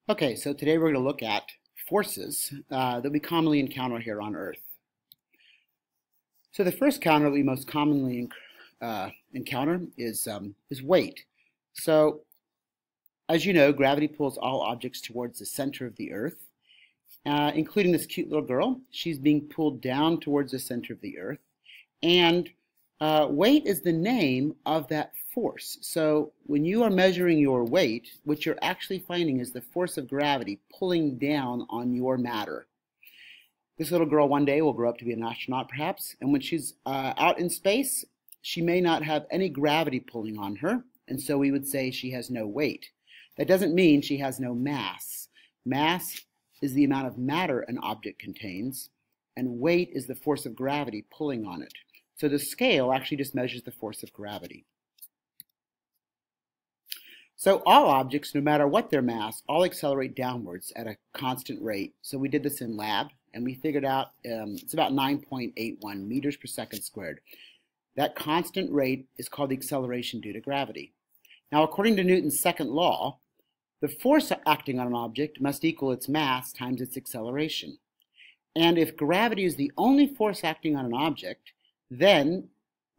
Okay, so today we're going to look at forces that we commonly encounter here on Earth. So the first counter we most commonly encounter is weight. So as you know, gravity pulls all objects towards the center of the Earth, including this cute little girl. She's being pulled down towards the center of the Earth. And weight is the name of that force. So when you are measuring your weight, what you're actually finding is the force of gravity pulling down on your matter. This little girl one day will grow up to be an astronaut perhaps, and when she's out in space, she may not have any gravity pulling on her, and so we would say she has no weight. That doesn't mean she has no mass. Mass is the amount of matter an object contains, and weight is the force of gravity pulling on it. So the scale actually just measures the force of gravity. So all objects, no matter what their mass, all accelerate downwards at a constant rate. So we did this in lab, and we figured out it's about 9.81 meters per second squared. That constant rate is called the acceleration due to gravity. Now, according to Newton's second law, the force acting on an object must equal its mass times its acceleration. And if gravity is the only force acting on an object, then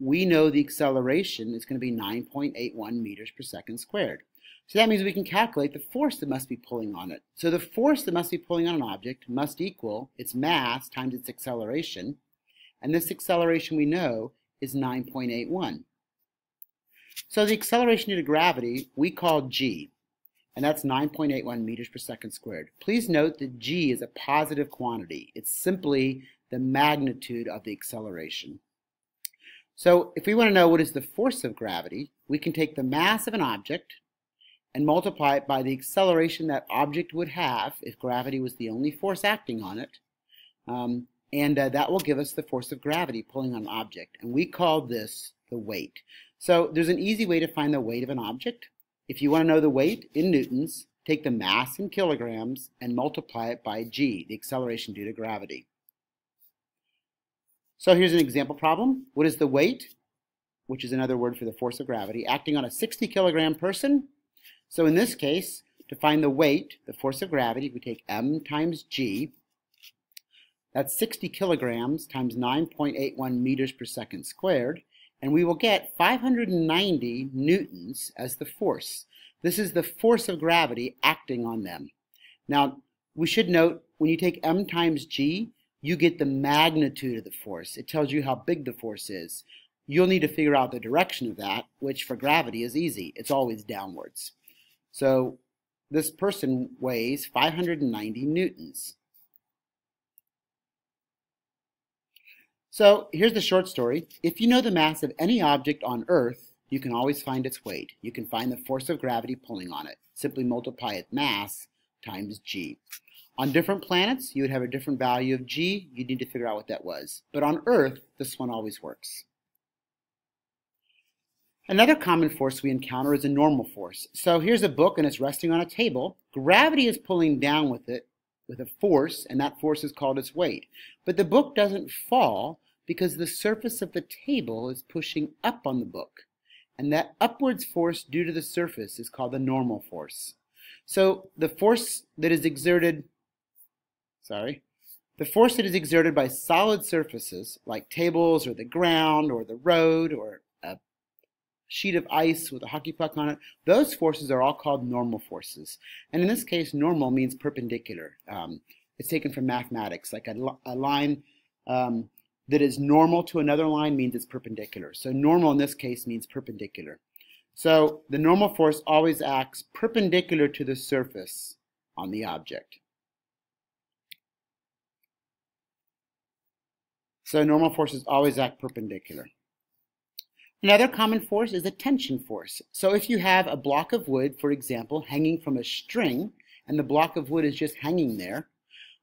we know the acceleration is going to be 9.81 meters per second squared. So that means we can calculate the force that must be pulling on it. So the force that must be pulling on an object must equal its mass times its acceleration. And this acceleration we know is 9.81. So the acceleration due to gravity we call g, and that's 9.81 meters per second squared. Please note that g is a positive quantity. It's simply the magnitude of the acceleration. So if we want to know what is the force of gravity, we can take the mass of an object and multiply it by the acceleration that object would have if gravity was the only force acting on it. That will give us the force of gravity pulling on an object. And we call this the weight. So there's an easy way to find the weight of an object. If you want to know the weight in newtons, take the mass in kilograms and multiply it by g, the acceleration due to gravity. So here's an example problem. What is the weight, which is another word for the force of gravity, acting on a 60 kilogram person? So in this case, to find the weight, the force of gravity, we take m times g. That's 60 kilograms times 9.81 meters per second squared. And we will get 590 newtons as the force. This is the force of gravity acting on them. Now, we should note, when you take m times g, you get the magnitude of the force. It tells you how big the force is. You'll need to figure out the direction of that, which for gravity is easy. It's always downwards. So this person weighs 590 newtons. So here's the short story. If you know the mass of any object on Earth, you can always find its weight. You can find the force of gravity pulling on it. Simply multiply its mass times g. On different planets, you would have a different value of g. You'd need to figure out what that was. But on Earth, this one always works. Another common force we encounter is a normal force. So here's a book and it's resting on a table. Gravity is pulling down with it with a force, and that force is called its weight. But the book doesn't fall because the surface of the table is pushing up on the book. And that upwards force due to the surface is called the normal force. So the force that is exerted by solid surfaces like tables or the ground or the road or a sheet of ice with a hockey puck on it, those forces are all called normal forces. And in this case, normal means perpendicular. It's taken from mathematics, like a line that is normal to another line means it's perpendicular. So normal in this case means perpendicular. So the normal force always acts perpendicular to the surface on the object. So normal forces always act perpendicular. Another common force is a tension force. So if you have a block of wood, for example, hanging from a string, and the block of wood is just hanging there,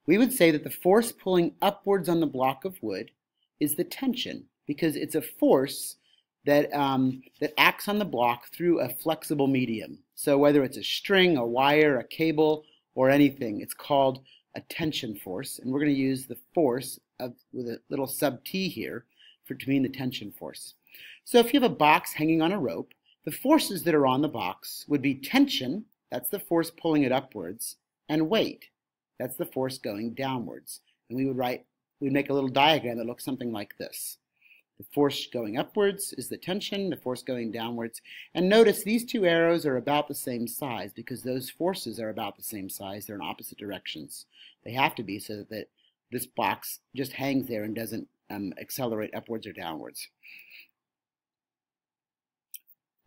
we would say that the force pulling upwards on the block of wood is the tension, because it's a force that acts on the block through a flexible medium. So whether it's a string, a wire, a cable, or anything, it's called a tension force. And we're going to use the force with a little sub t here to mean the tension force. So if you have a box hanging on a rope, the forces that are on the box would be tension, that's the force pulling it upwards, and weight. That's the force going downwards. And we'd make a little diagram that looks something like this. The force going upwards is the tension, the force going downwards. And notice these two arrows are about the same size because those forces are about the same size. They're in opposite directions. They have to be so that this box just hangs there and doesn't accelerate upwards or downwards.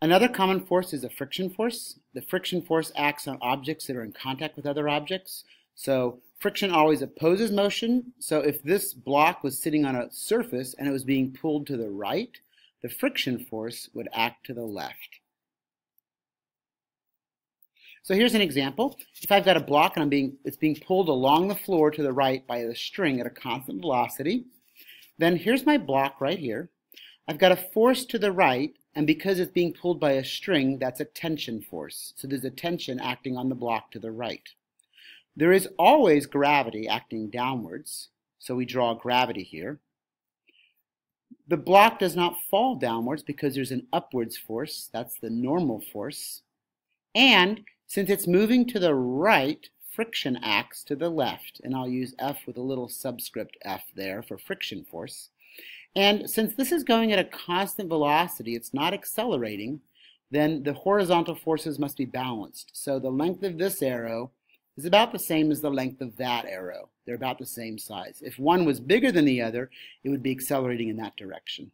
Another common force is a friction force. The friction force acts on objects that are in contact with other objects. So friction always opposes motion. So if this block was sitting on a surface and it was being pulled to the right, the friction force would act to the left. So here's an example. If I've got a block and it's being pulled along the floor to the right by the string at a constant velocity, then here's my block right here. I've got a force to the right, and because it's being pulled by a string, that's a tension force. So there's a tension acting on the block to the right. There is always gravity acting downwards, so we draw gravity here. The block does not fall downwards because there's an upwards force. That's the normal force. And since it's moving to the right, friction acts to the left. And I'll use F with a little subscript F there for friction force. And since this is going at a constant velocity, it's not accelerating, then the horizontal forces must be balanced. So the length of this arrow is about the same as the length of that arrow. They're about the same size. If one was bigger than the other, it would be accelerating in that direction.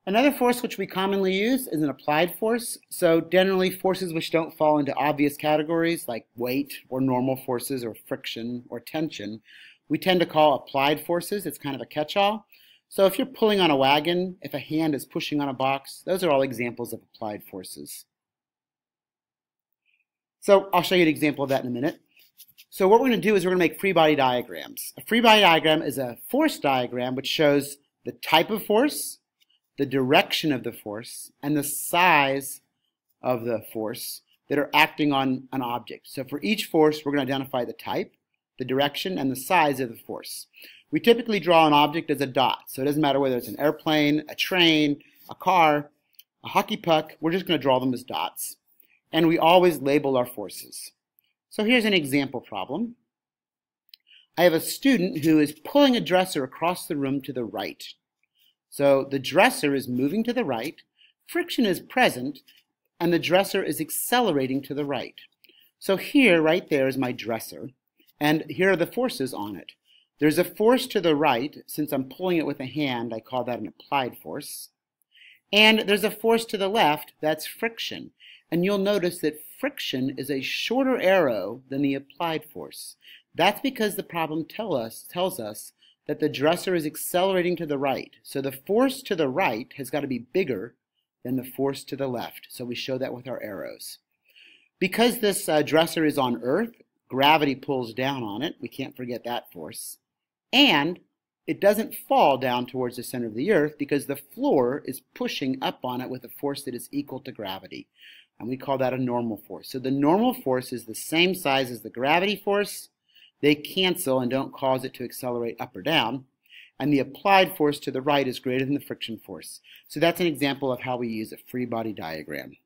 Another force which we commonly use is an applied force. So generally forces which don't fall into obvious categories like weight or normal forces or friction or tension, we tend to call applied forces. It's kind of a catch-all. So if you're pulling on a wagon, if a hand is pushing on a box, those are all examples of applied forces. So I'll show you an example of that in a minute. So what we're going to do is we're going to make free body diagrams. A free body diagram is a force diagram which shows the type of force, the direction of the force, and the size of the force that are acting on an object. So for each force, we're going to identify the type, the direction, and the size of the force. We typically draw an object as a dot, so it doesn't matter whether it's an airplane, a train, a car, a hockey puck, we're just going to draw them as dots. And we always label our forces. So here's an example problem. I have a student who is pulling a dresser across the room to the right. So the dresser is moving to the right, friction is present, and the dresser is accelerating to the right. So here, right there, is my dresser, and here are the forces on it. There's a force to the right. Since I'm pulling it with a hand, I call that an applied force. And there's a force to the left, that's friction. And you'll notice that friction is a shorter arrow than the applied force. That's because the problem tells us that the dresser is accelerating to the right. So the force to the right has got to be bigger than the force to the left. So we show that with our arrows. Because this dresser is on Earth, gravity pulls down on it. We can't forget that force. And it doesn't fall down towards the center of the Earth because the floor is pushing up on it with a force that is equal to gravity. And we call that a normal force. So the normal force is the same size as the gravity force. They cancel and don't cause it to accelerate up or down. And the applied force to the right is greater than the friction force. So that's an example of how we use a free body diagram.